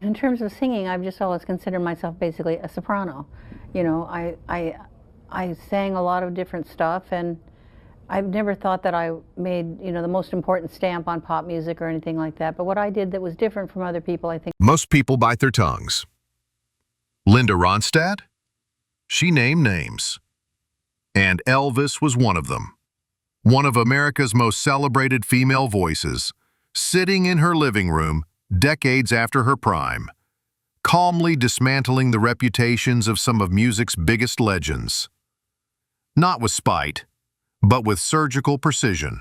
In terms of singing, I've just always considered myself basically a soprano. You know, I sang a lot of different stuff, and I've never thought that I made, you know, the most important stamp on pop music or anything like that. But what I did that was different from other people, I think. Most people bite their tongues. Linda Ronstadt? She named names. And Elvis was one of them. One of America's most celebrated female voices, sitting in her living room decades after her prime, calmly dismantling the reputations of some of music's biggest legends. Not with spite, but with surgical precision.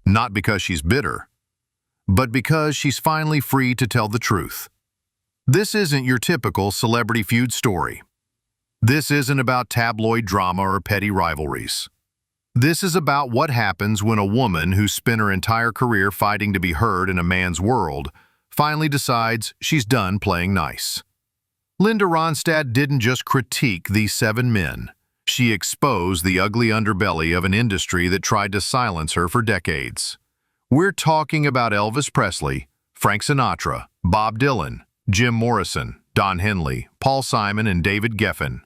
Not because she's bitter, but because she's finally free to tell the truth. This isn't your typical celebrity feud story. This isn't about tabloid drama or petty rivalries. This is about what happens when a woman who spent her entire career fighting to be heard in a man's world finally decides she's done playing nice. Linda Ronstadt didn't just critique these 7 men. She exposed the ugly underbelly of an industry that tried to silence her for decades. We're talking about Elvis Presley, Frank Sinatra, Bob Dylan, Jim Morrison, Don Henley, Paul Simon, and David Geffen.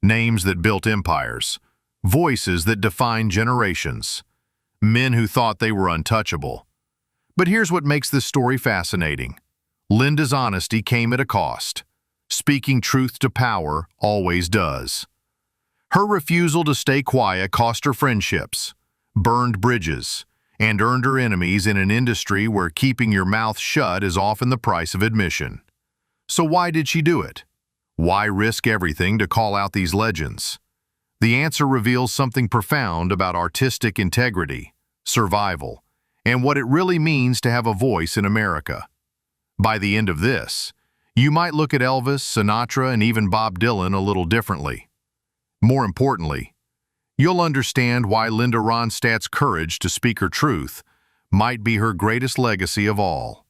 Names that built empires. Voices that defined generations. Men who thought they were untouchable. But here's what makes this story fascinating. Linda's honesty came at a cost. Speaking truth to power always does. Her refusal to stay quiet cost her friendships, burned bridges, and earned her enemies in an industry where keeping your mouth shut is often the price of admission. So why did she do it? Why risk everything to call out these legends? The answer reveals something profound about artistic integrity, survival, and what it really means to have a voice in America. By the end of this, you might look at Elvis, Sinatra, and even Bob Dylan a little differently. More importantly, you'll understand why Linda Ronstadt's courage to speak her truth might be her greatest legacy of all.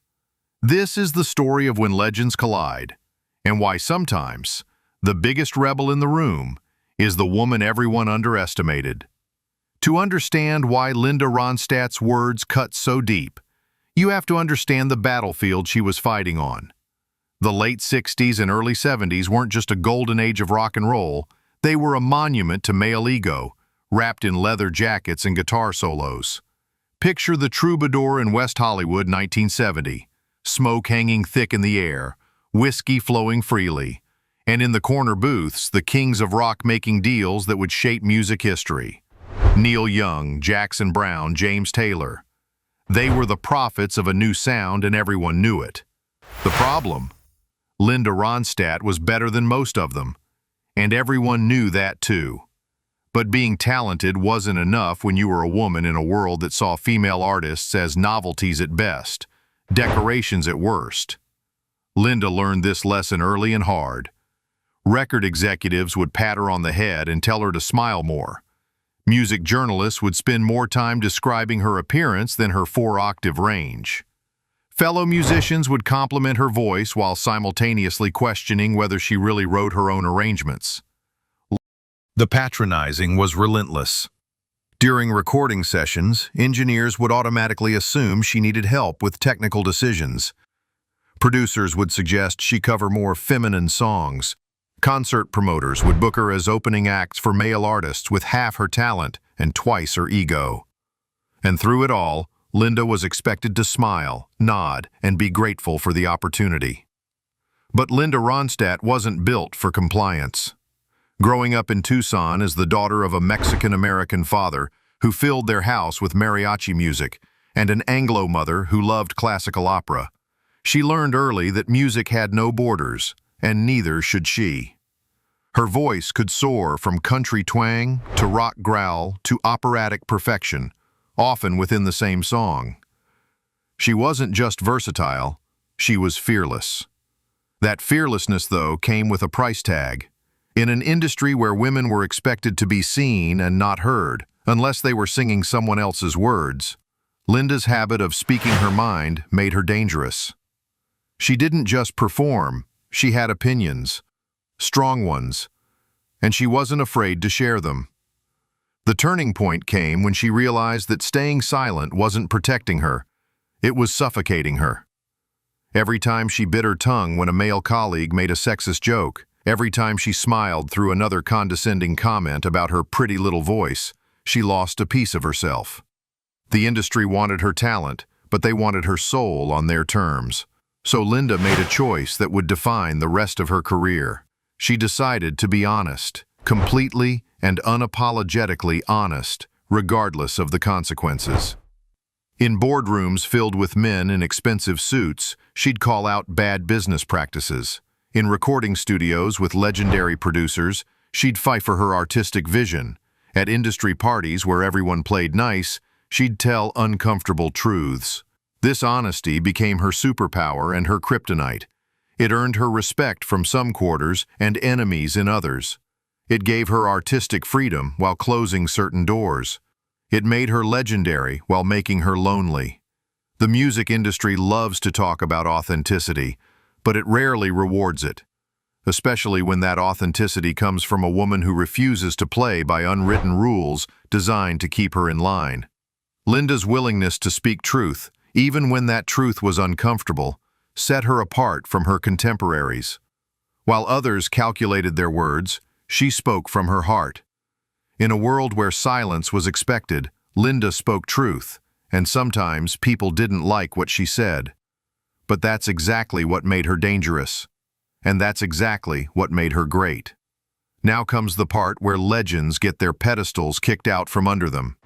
This is the story of when legends collide, and why sometimes the biggest rebel in the room is the woman everyone underestimated. To understand why Linda Ronstadt's words cut so deep, you have to understand the battlefield she was fighting on. The late 60s and early 70s weren't just a golden age of rock and roll, they were a monument to male ego, wrapped in leather jackets and guitar solos. Picture the Troubadour in West Hollywood 1970, smoke hanging thick in the air, whiskey flowing freely, and in the corner booths, the kings of rock making deals that would shape music history. Neil Young, Jackson Browne, James Taylor. They were the prophets of a new sound and everyone knew it. The problem? Linda Ronstadt was better than most of them, and everyone knew that too. But being talented wasn't enough when you were a woman in a world that saw female artists as novelties at best, decorations at worst. Linda learned this lesson early and hard. Record executives would pat her on the head and tell her to smile more. Music journalists would spend more time describing her appearance than her 4-octave range. Fellow musicians would compliment her voice while simultaneously questioning whether she really wrote her own arrangements. The patronizing was relentless. During recording sessions, engineers would automatically assume she needed help with technical decisions. Producers would suggest she cover more feminine songs. Concert promoters would book her as opening acts for male artists with half her talent and twice her ego. And through it all, Linda was expected to smile, nod, and be grateful for the opportunity. But Linda Ronstadt wasn't built for compliance. Growing up in Tucson as the daughter of a Mexican-American father who filled their house with mariachi music and an Anglo mother who loved classical opera, she learned early that music had no borders, and neither should she. Her voice could soar from country twang to rock growl to operatic perfection, often within the same song. She wasn't just versatile, she was fearless. That fearlessness, though, came with a price tag. In an industry where women were expected to be seen and not heard, unless they were singing someone else's words, Linda's habit of speaking her mind made her dangerous. She didn't just perform, she had opinions, strong ones, and she wasn't afraid to share them. The turning point came when she realized that staying silent wasn't protecting her, it was suffocating her. Every time she bit her tongue when a male colleague made a sexist joke, every time she smiled through another condescending comment about her pretty little voice, she lost a piece of herself. The industry wanted her talent, but they wanted her soul on their terms. So Linda made a choice that would define the rest of her career. She decided to be honest, completely and unapologetically honest, regardless of the consequences. In boardrooms filled with men in expensive suits, she'd call out bad business practices. In recording studios with legendary producers, she'd fight for her artistic vision. At industry parties where everyone played nice, she'd tell uncomfortable truths. This honesty became her superpower and her kryptonite. It earned her respect from some quarters and enemies in others. It gave her artistic freedom while closing certain doors. It made her legendary while making her lonely. The music industry loves to talk about authenticity, but it rarely rewards it, especially when that authenticity comes from a woman who refuses to play by unwritten rules designed to keep her in line. Linda's willingness to speak truth, even when that truth was uncomfortable, set her apart from her contemporaries. While others calculated their words, she spoke from her heart. In a world where silence was expected, Linda spoke truth, and sometimes people didn't like what she said. But that's exactly what made her dangerous. And that's exactly what made her great. Now comes the part where legends get their pedestals kicked out from under them.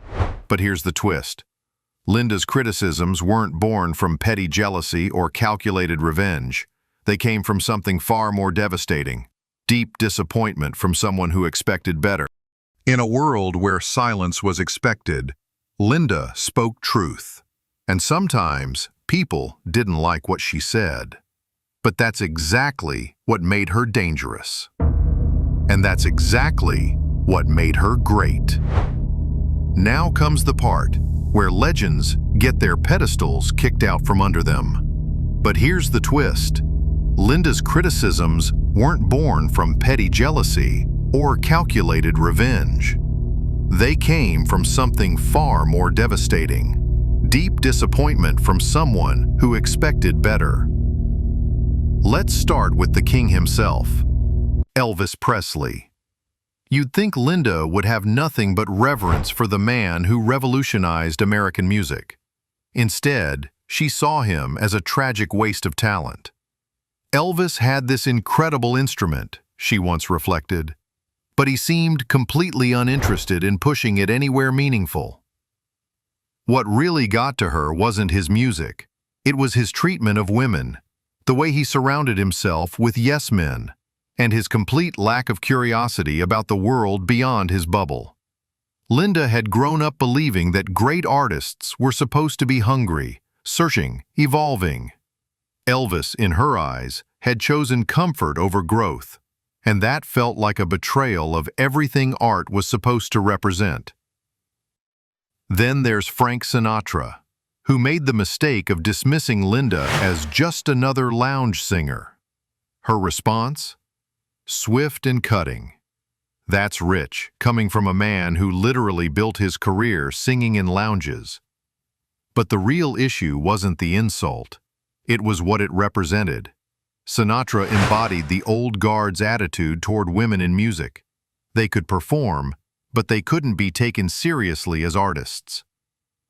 But here's the twist. Linda's criticisms weren't born from petty jealousy or calculated revenge. They came from something far more devastating. Deep disappointment from someone who expected better. In a world where silence was expected, Linda spoke truth. And sometimes people didn't like what she said. But that's exactly what made her dangerous. And that's exactly what made her great. Now comes the part where legends get their pedestals kicked out from under them. But here's the twist. Linda's criticisms weren't born from petty jealousy or calculated revenge. They came from something far more devastating. Deep disappointment from someone who expected better. Let's start with the king himself, Elvis Presley. You'd think Linda would have nothing but reverence for the man who revolutionized American music. Instead, she saw him as a tragic waste of talent. Elvis had this incredible instrument, she once reflected, but he seemed completely uninterested in pushing it anywhere meaningful. What really got to her wasn't his music. It was his treatment of women, the way he surrounded himself with yes men, and his complete lack of curiosity about the world beyond his bubble. Linda had grown up believing that great artists were supposed to be hungry, searching, evolving. Elvis, in her eyes, had chosen comfort over growth, and that felt like a betrayal of everything art was supposed to represent. Then there's Frank Sinatra, who made the mistake of dismissing Linda as just another lounge singer. Her response? Swift and cutting. That's rich, coming from a man who literally built his career singing in lounges. But the real issue wasn't the insult. It was what it represented. Sinatra embodied the old guard's attitude toward women in music. They could perform, but they couldn't be taken seriously as artists.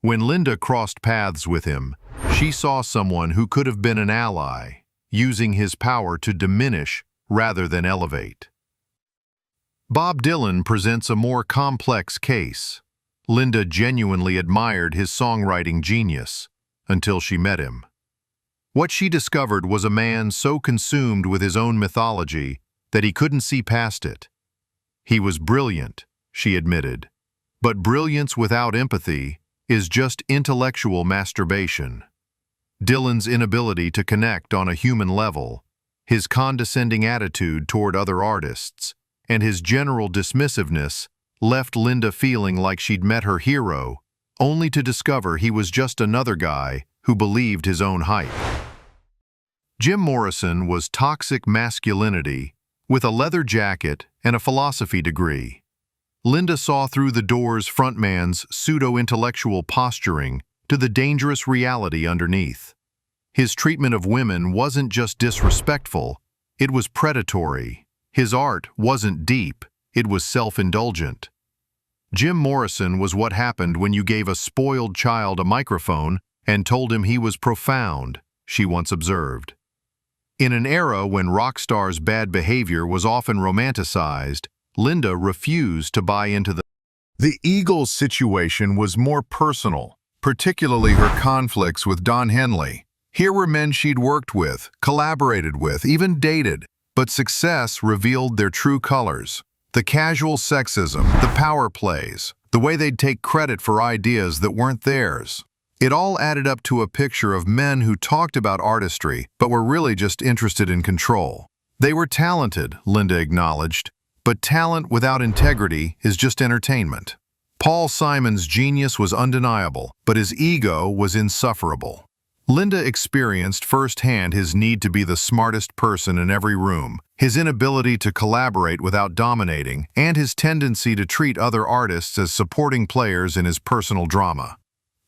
When Linda crossed paths with him, she saw someone who could have been an ally, using his power to diminish rather than elevate. Bob Dylan presents a more complex case. Linda genuinely admired his songwriting genius until she met him. What she discovered was a man so consumed with his own mythology that he couldn't see past it. He was brilliant, she admitted, but brilliance without empathy is just intellectual masturbation. Dylan's inability to connect on a human level, his condescending attitude toward other artists, and his general dismissiveness left Linda feeling like she'd met her hero, only to discover he was just another guy who believed his own hype. Jim Morrison was toxic masculinity with a leather jacket and a philosophy degree. Linda saw through the Doors' frontman's pseudo-intellectual posturing to the dangerous reality underneath. His treatment of women wasn't just disrespectful, it was predatory. His art wasn't deep, it was self-indulgent. Jim Morrison was what happened when you gave a spoiled child a microphone and told him he was profound, she once observed. In an era when rock stars' bad behavior was often romanticized, Linda refused to buy into the Eagles situation was more personal, particularly her conflicts with Don Henley. Here were men she'd worked with, collaborated with, even dated, but success revealed their true colors. The casual sexism, the power plays, the way they'd take credit for ideas that weren't theirs. It all added up to a picture of men who talked about artistry but were really just interested in control. They were talented, Linda acknowledged, but talent without integrity is just entertainment. Paul Simon's genius was undeniable, but his ego was insufferable. Linda experienced firsthand his need to be the smartest person in every room, his inability to collaborate without dominating, and his tendency to treat other artists as supporting players in his personal drama.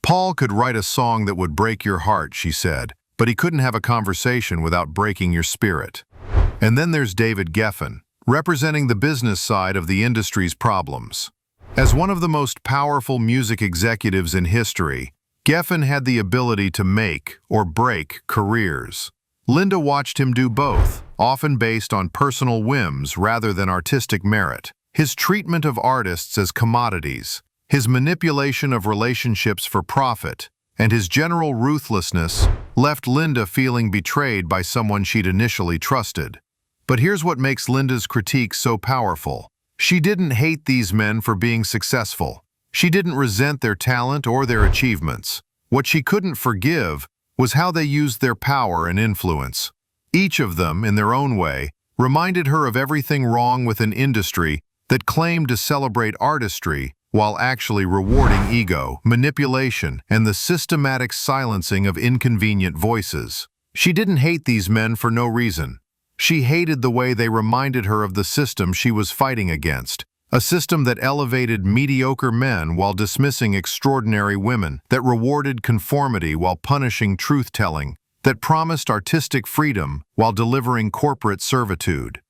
Paul could write a song that would break your heart, she said, but he couldn't have a conversation without breaking your spirit. And then there's David Geffen, representing the business side of the industry's problems. As one of the most powerful music executives in history, Geffen had the ability to make or break careers. Linda watched him do both, often based on personal whims rather than artistic merit. His treatment of artists as commodities, his manipulation of relationships for profit, and his general ruthlessness left Linda feeling betrayed by someone she'd initially trusted. But here's what makes Linda's critique so powerful. She didn't hate these men for being successful. She didn't resent their talent or their achievements. What she couldn't forgive was how they used their power and influence. Each of them, in their own way, reminded her of everything wrong with an industry that claimed to celebrate artistry while actually rewarding ego, manipulation, and the systematic silencing of inconvenient voices. She didn't hate these men for no reason. She hated the way they reminded her of the system she was fighting against. A system that elevated mediocre men while dismissing extraordinary women, that rewarded conformity while punishing truth-telling, that promised artistic freedom while delivering corporate servitude.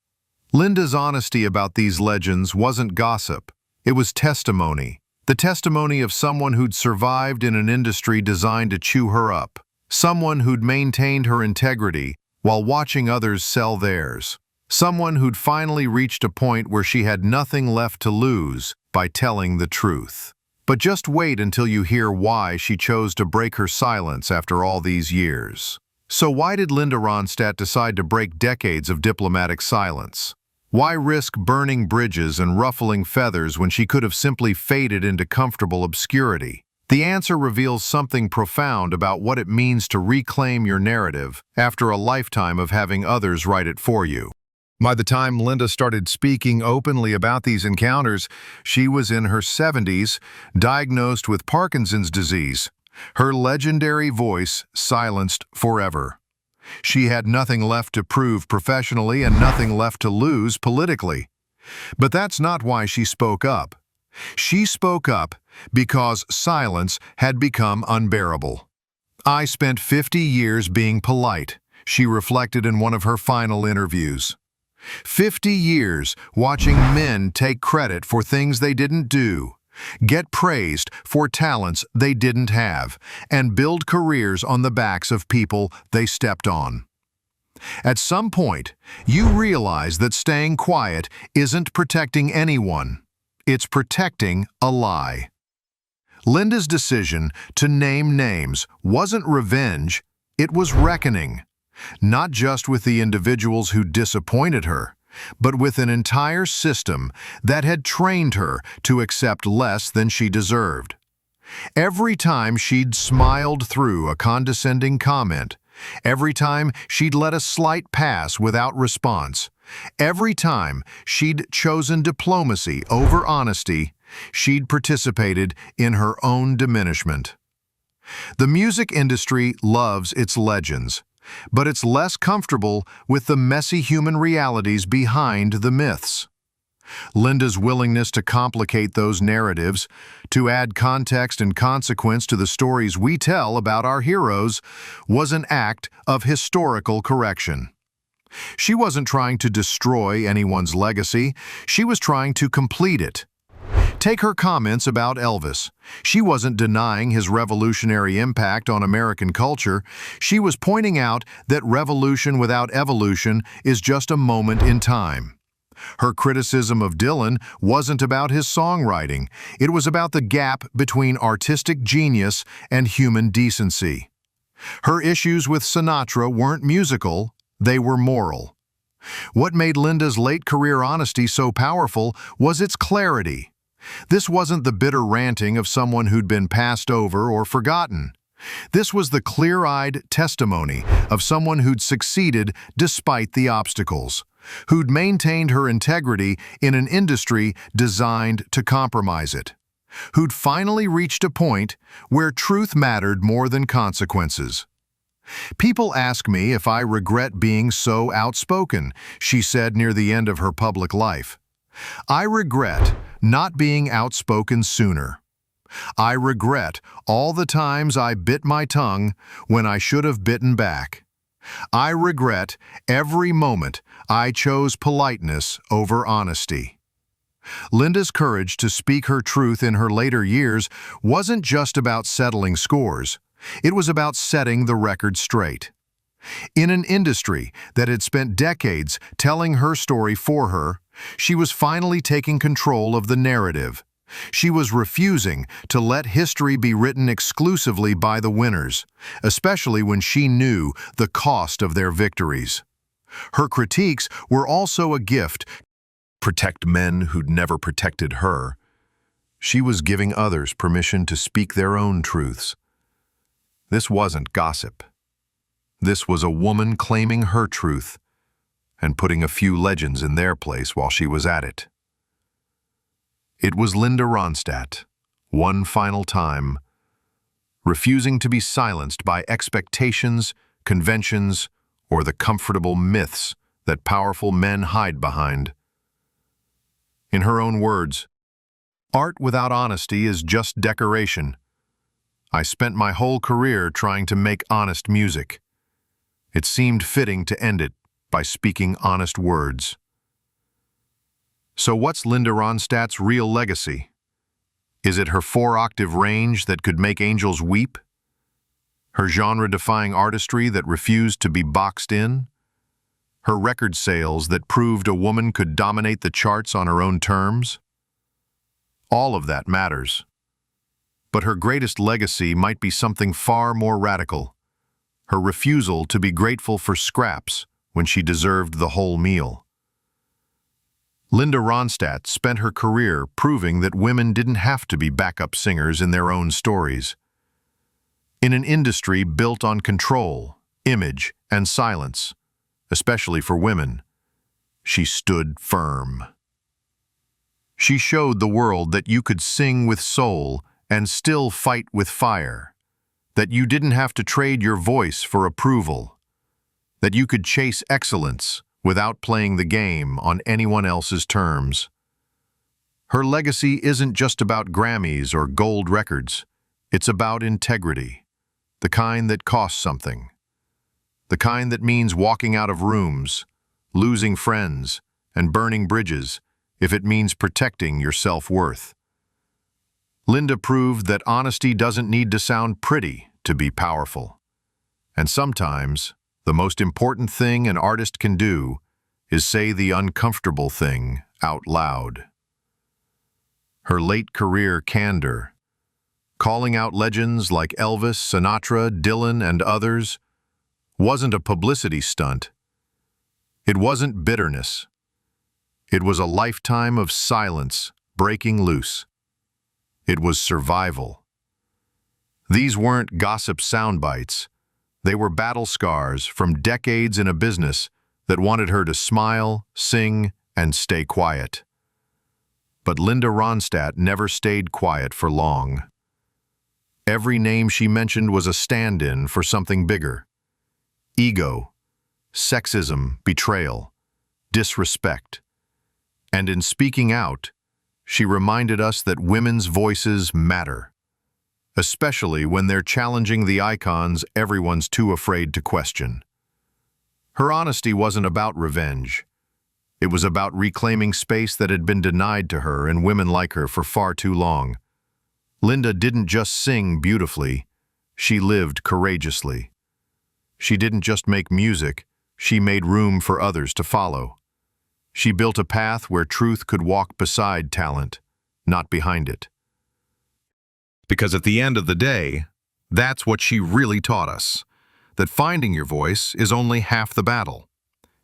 Linda's honesty about these legends wasn't gossip, it was testimony. The testimony of someone who'd survived in an industry designed to chew her up. Someone who'd maintained her integrity while watching others sell theirs. Someone who'd finally reached a point where she had nothing left to lose by telling the truth. But just wait until you hear why she chose to break her silence after all these years. So why did Linda Ronstadt decide to break decades of diplomatic silence? Why risk burning bridges and ruffling feathers when she could have simply faded into comfortable obscurity? The answer reveals something profound about what it means to reclaim your narrative after a lifetime of having others write it for you. By the time Linda started speaking openly about these encounters, she was in her 70s, diagnosed with Parkinson's disease, her legendary voice silenced forever. She had nothing left to prove professionally and nothing left to lose politically. But that's not why she spoke up. She spoke up because silence had become unbearable. "I spent 50 years being polite," she reflected in one of her final interviews. 50 years watching men take credit for things they didn't do, get praised for talents they didn't have, and build careers on the backs of people they stepped on. At some point, you realize that staying quiet isn't protecting anyone. It's protecting a lie. Linda's decision to name names wasn't revenge, it was reckoning. Not just with the individuals who disappointed her, but with an entire system that had trained her to accept less than she deserved. Every time she'd smiled through a condescending comment, every time she'd let a slight pass without response, every time she'd chosen diplomacy over honesty, she'd participated in her own diminishment. The music industry loves its legends, but it's less comfortable with the messy human realities behind the myths. Linda's willingness to complicate those narratives, to add context and consequence to the stories we tell about our heroes, was an act of historical correction. She wasn't trying to destroy anyone's legacy, she was trying to complete it. Take her comments about Elvis. She wasn't denying his revolutionary impact on American culture. She was pointing out that revolution without evolution is just a moment in time. Her criticism of Dylan wasn't about his songwriting. It was about the gap between artistic genius and human decency. Her issues with Sinatra weren't musical, they were moral. What made Linda's late career honesty so powerful was its clarity. This wasn't the bitter ranting of someone who'd been passed over or forgotten. This was the clear-eyed testimony of someone who'd succeeded despite the obstacles, who'd maintained her integrity in an industry designed to compromise it, who'd finally reached a point where truth mattered more than consequences. "People ask me if I regret being so outspoken," she said near the end of her public life. "I regret not being outspoken sooner. I regret all the times I bit my tongue when I should have bitten back. I regret every moment I chose politeness over honesty." Linda's courage to speak her truth in her later years wasn't just about settling scores. It was about setting the record straight. In an industry that had spent decades telling her story for her, she was finally taking control of the narrative. She was refusing to let history be written exclusively by the winners, especially when she knew the cost of their victories. Her critiques were also a gift. Protect men who'd never protected her. She was giving others permission to speak their own truths. This wasn't gossip. This was a woman claiming her truth and putting a few legends in their place while she was at it. It was Linda Ronstadt, one final time, refusing to be silenced by expectations, conventions, or the comfortable myths that powerful men hide behind. In her own words, "Art without honesty is just decoration. I spent my whole career trying to make honest music. It seemed fitting to end it by speaking honest words." So what's Linda Ronstadt's real legacy? Is it her 4-octave range that could make angels weep? Her genre-defying artistry that refused to be boxed in? Her record sales that proved a woman could dominate the charts on her own terms? All of that matters. But her greatest legacy might be something far more radical: her refusal to be grateful for scraps when she deserved the whole meal. Linda Ronstadt spent her career proving that women didn't have to be backup singers in their own stories. In an industry built on control, image, and silence, especially for women, she stood firm. She showed the world that you could sing with soul and still fight with fire, that you didn't have to trade your voice for approval, that you could chase excellence without playing the game on anyone else's terms. Her legacy isn't just about Grammys or gold records. It's about integrity, the kind that costs something, the kind that means walking out of rooms, losing friends, and burning bridges if it means protecting your self-worth. Linda proved that honesty doesn't need to sound pretty to be powerful. And sometimes, the most important thing an artist can do is say the uncomfortable thing out loud. Her late career candor, calling out legends like Elvis, Sinatra, Dylan, and others, wasn't a publicity stunt. It wasn't bitterness. It was a lifetime of silence breaking loose. It was survival. These weren't gossip sound bites. They were battle scars from decades in a business that wanted her to smile, sing, and stay quiet. But Linda Ronstadt never stayed quiet for long. Every name she mentioned was a stand-in for something bigger: ego, sexism, betrayal, disrespect. And in speaking out, she reminded us that women's voices matter, especially when they're challenging the icons everyone's too afraid to question. Her honesty wasn't about revenge. It was about reclaiming space that had been denied to her and women like her for far too long. Linda didn't just sing beautifully, she lived courageously. She didn't just make music, she made room for others to follow. She built a path where truth could walk beside talent, not behind it. Because at the end of the day, that's what she really taught us, that finding your voice is only half the battle.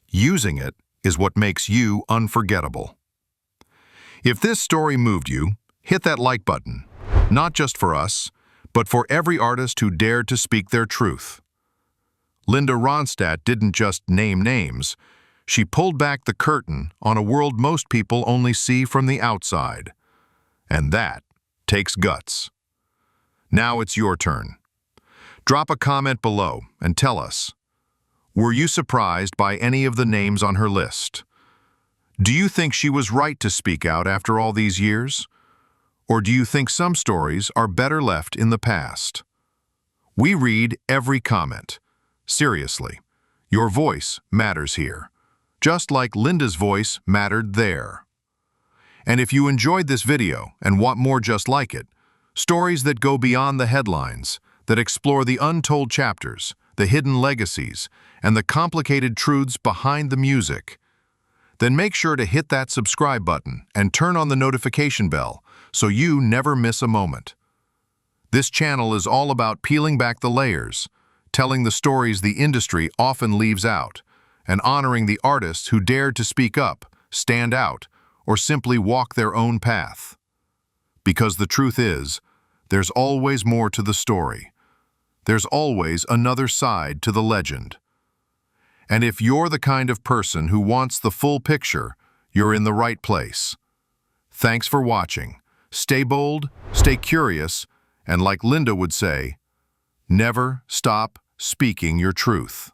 Using it is what makes you unforgettable. If this story moved you, hit that like button, not just for us, but for every artist who dared to speak their truth. Linda Ronstadt didn't just name names, she pulled back the curtain on a world most people only see from the outside. And that takes guts. Now it's your turn. Drop a comment below and tell us, were you surprised by any of the names on her list? Do you think she was right to speak out after all these years? Or do you think some stories are better left in the past? We read every comment. Seriously, your voice matters here, just like Linda's voice mattered there. And if you enjoyed this video and want more just like it, stories that go beyond the headlines, that explore the untold chapters, the hidden legacies, and the complicated truths behind the music, then make sure to hit that subscribe button and turn on the notification bell so you never miss a moment. This channel is all about peeling back the layers, telling the stories the industry often leaves out, and honoring the artists who dared to speak up, stand out, or simply walk their own path. Because the truth is, there's always more to the story. There's always another side to the legend. And if you're the kind of person who wants the full picture, you're in the right place. Thanks for watching. Stay bold, stay curious, and like Linda would say, never stop speaking your truth.